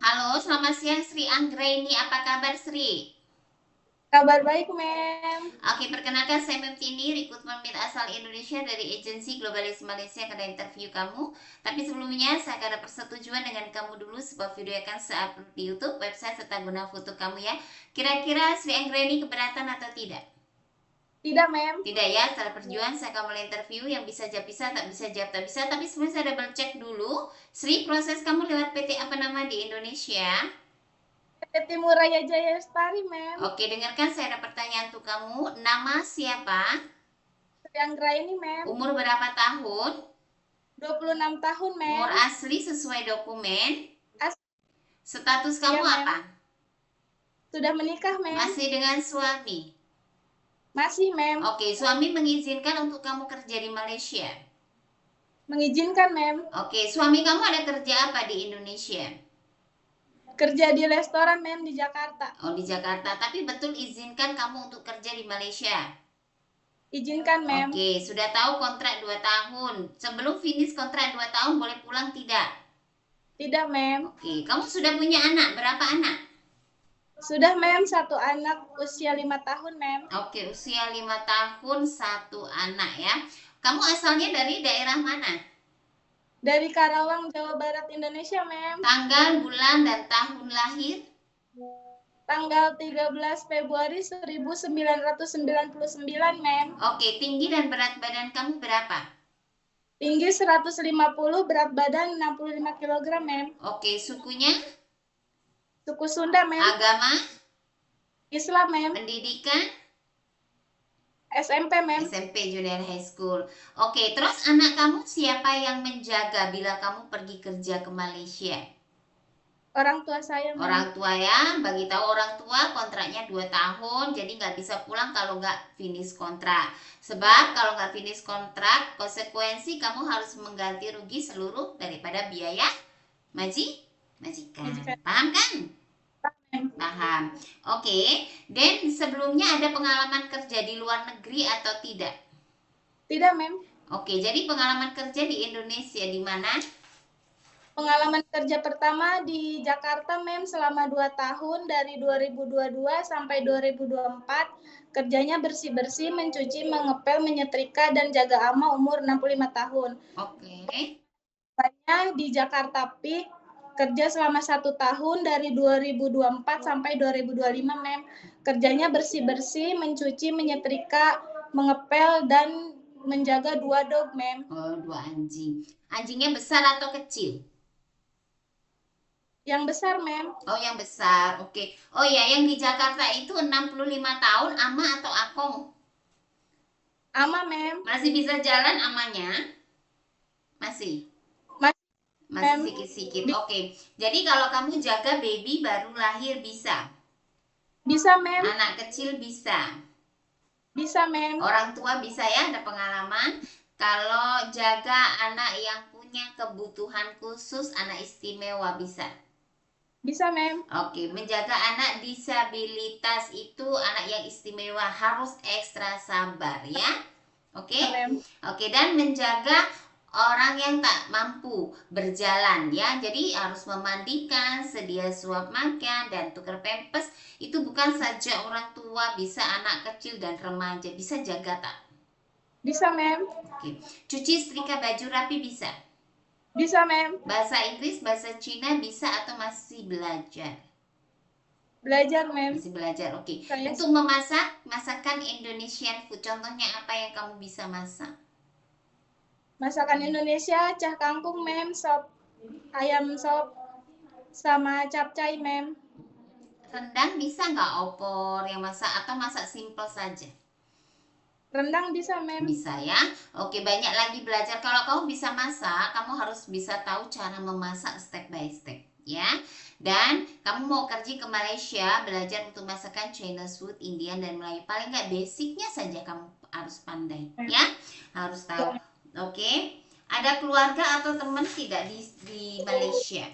Halo, selamat siang Sri Anggraini. Apa kabar Sri? Kabar baik, Mem. Oke, perkenalkan saya Mem Tini, rekrutmen mid asal Indonesia dari agensi Globalis Malaysia yang akan interview kamu. Tapi sebelumnya saya akan ada persetujuan dengan kamu dulu sebuah video yang akan saya upload di YouTube, website serta guna foto kamu ya. Kira-kira Sri Anggraini keberatan atau tidak? Tidak, Mem. Tidak ya, setelah perjuangan saya akan mulai interview yang bisa jawab bisa, tak bisa jawab tak bisa. Tapi sebelum saya double check dulu, Sri, proses kamu lewat PT apa nama di Indonesia? PT Timur Raya Jaya Lestari, Mem. Oke, dengarkan saya ada pertanyaan untuk kamu. Nama siapa? Trianggra ini, Mem. Umur berapa tahun? 26 tahun, Umur Mem. asli sesuai dokumen? As Status kamu ya, apa? Mem. Sudah menikah, Mem. Masih dengan suami? Masih, Mem. Oke, suami mengizinkan untuk kamu kerja di Malaysia? Mengizinkan, Mem. Oke, suami kamu ada kerja apa di Indonesia? Kerja di restoran, Mem, di Jakarta. Oh, di Jakarta. Tapi betul izinkan kamu untuk kerja di Malaysia? Izinkan, Mem. Oke, sudah tahu kontrak 2 tahun. Sebelum finish kontrak 2 tahun boleh pulang tidak? Tidak, Mem. Oke, kamu sudah punya anak? Berapa anak? Sudah, Mem. Satu anak usia 5 tahun, Mem. Oke, usia 5 tahun, satu anak ya. Kamu asalnya dari daerah mana? Dari Karawang, Jawa Barat, Indonesia, Mem. Tanggal, bulan, dan tahun lahir? Tanggal 13 Februari 1999, Mem. Oke, tinggi dan berat badan kamu berapa? Tinggi 150, berat badan 65 kg, Mem. Oke, sukunya? Suku Sunda, Mem. Agama? Islam, Mem. Pendidikan? SMP, Mem. SMP Junior High School. Oke, terus anak kamu siapa yang menjaga bila kamu pergi kerja ke Malaysia? Orang tua saya, Mem. Orang tua ya, bagi tahu orang tua kontraknya 2 tahun, jadi nggak bisa pulang kalau nggak finish kontrak. Sebab kalau nggak finish kontrak, konsekuensi kamu harus mengganti rugi seluruh daripada biaya majikan. Majikan, Paham kan? Mem. Paham. Oke, dan sebelumnya ada pengalaman kerja di luar negeri atau tidak? Tidak, Mem. Oke, jadi pengalaman kerja di Indonesia di mana? Pengalaman kerja pertama di Jakarta, Mem, selama 2 tahun dari 2022 sampai 2024. Kerjanya bersih-bersih, mencuci, mengepel, menyetrika, dan jaga ama umur 65 tahun. Oke. Saya di Jakarta Peak kerja selama 1 tahun dari 2024 sampai 2025, Mem. Kerjanya bersih-bersih, mencuci, menyetrika, mengepel, dan menjaga 2 dog, Mem. Oh, 2 anjing. Anjingnya besar atau kecil? Yang besar, Mem. Oh, yang besar. Oke. Oh ya, yang di Jakarta itu 65 tahun ama atau akong? Ama, Mem. Masih bisa jalan amanya? Masih. Masih, Masih Mem. sikit-sikit. Oke. Jadi kalau kamu jaga baby baru lahir bisa. Bisa, Mem. Anak kecil bisa. Bisa, Mem. Orang tua bisa ya, ada pengalaman. Kalau jaga anak yang punya kebutuhan khusus, anak istimewa bisa. Bisa, Mem. Oke, menjaga anak disabilitas itu anak yang istimewa harus ekstra sabar ya. Oke. Bisa, Mem. Oke, dan menjaga orang yang tak mampu berjalan ya. Jadi harus memandikan, sedia suap makan dan tukar pempes. Itu bukan saja orang tua, bisa anak kecil dan remaja, bisa jaga tak? Bisa, Mem. Oke. Cuci setrika baju rapi bisa. Bisa, Mem. Bahasa Inggris, bahasa Cina bisa atau masih belajar? Belajar, Mem. Masih belajar, oke. Saya Untuk memasak, masakan Indonesian food, contohnya apa yang kamu bisa masak? masakan Indonesia, cah kangkung, Mem, sop ayam sop, sama capcay, Mem. Rendang bisa nggak opor yang masak atau masak simple saja? Rendang bisa, Mem. Bisa ya. Oke, banyak lagi belajar. Kalau kamu bisa masak, kamu harus bisa tahu cara memasak step by step ya. Dan kamu mau kerja ke Malaysia, belajar untuk masakan Chinese food, Indian dan Melayu. Paling nggak basicnya saja kamu harus pandai ya. Harus tahu. Oke. Ada keluarga atau teman tidak di Malaysia?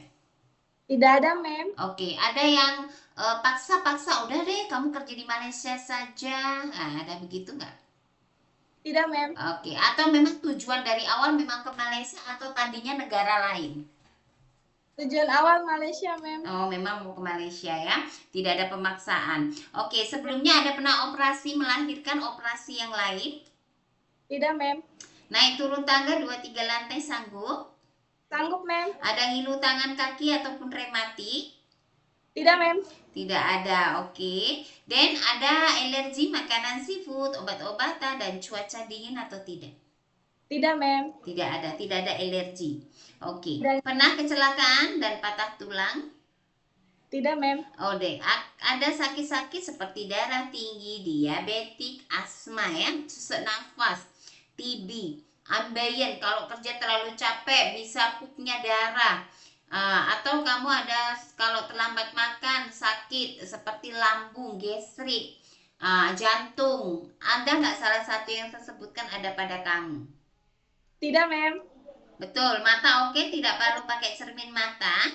Tidak ada, Mem. Oke, ada yang paksa-paksa, udah deh kamu kerja di Malaysia saja. Nah, ada begitu nggak? Tidak, Mem. Oke, atau memang tujuan dari awal memang ke Malaysia atau tadinya negara lain? Tujuan awal Malaysia, Mem. Oh, memang mau ke Malaysia ya. Tidak ada pemaksaan. Oke, sebelumnya ada pernah operasi melahirkan operasi yang lain? Tidak, Mem. Naik turun tangga 2-3 lantai sanggup? Sanggup, Mem. Ada ngilu tangan kaki ataupun rematik? Tidak, Mem. Tidak ada, oke. Dan ada alergi makanan seafood, obat-obatan, dan cuaca dingin atau tidak? Tidak, Mem. Tidak ada alergi. Oke. Dan Pernah kecelakaan dan patah tulang? tidak, Mem. Oh deh, ada sakit-sakit seperti darah tinggi, diabetik, asma ya, sesak nafas, TB, ambeien, kalau kerja terlalu capek bisa pupnya darah. Atau kamu ada kalau terlambat makan sakit seperti lambung, gastrik, jantung. Ada nggak salah satu yang saya sebutkan ada pada kamu? Tidak, Mem. Betul, mata oke, tidak perlu pakai cermin mata.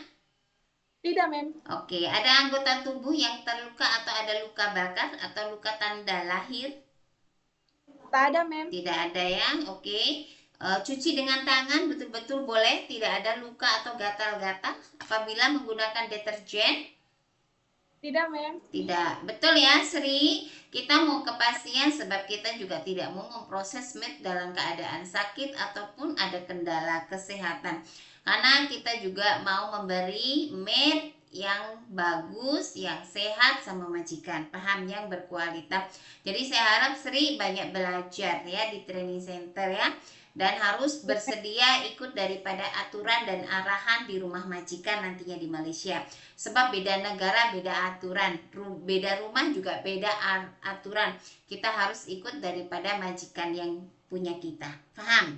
Tidak, Mem. Oke, ada anggota tubuh yang terluka atau ada luka bakar atau luka tanda lahir? Tak ada, Mem. Tidak ada ya, oke. Cuci dengan tangan betul-betul boleh, tidak ada luka atau gatal-gatal apabila menggunakan deterjen? Tidak, Mem. Tidak, betul ya Sri. Kita mau kepastian sebab kita juga tidak mau memproses meat dalam keadaan sakit ataupun ada kendala kesehatan. Karena kita juga mau memberi meat yang bagus, yang sehat sama majikan, paham, yang berkualitas. Jadi saya harap Sri banyak belajar ya di training center ya. Dan harus bersedia ikut daripada aturan dan arahan di rumah majikan nantinya di Malaysia. Sebab beda negara beda aturan, beda rumah juga beda aturan. Kita harus ikut daripada majikan yang punya kita. Paham?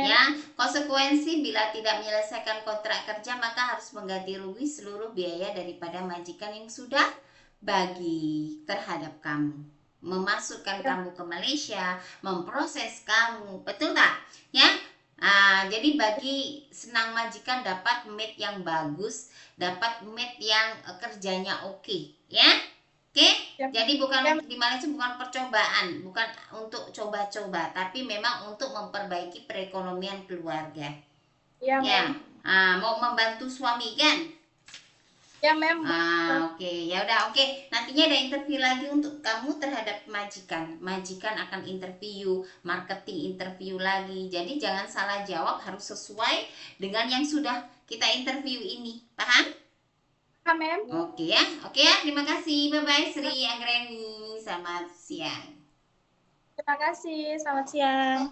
Ya, konsekuensi bila tidak menyelesaikan kontrak kerja maka harus mengganti rugi seluruh biaya daripada majikan yang sudah bagi terhadap kamu, memasukkan kamu ke Malaysia, memproses kamu, betul tak? Ya, jadi bagi senang majikan dapat meat yang bagus, dapat meat yang kerjanya oke, ya. Oke, jadi bukan di Malaysia bukan percobaan, bukan untuk coba-coba, tapi memang untuk memperbaiki perekonomian keluarga. Ya, Ya, Mem. mau membantu suami kan? Ya, Mem. Oke, ya udah oke. Nantinya ada interview lagi untuk kamu terhadap majikan. Majikan akan interview, marketing interview lagi. Jadi jangan salah jawab, harus sesuai dengan yang sudah kita interview ini. Paham? Mem. Oke ya, terima kasih, bye bye Sri Anggreni, selamat siang. Terima kasih, selamat siang.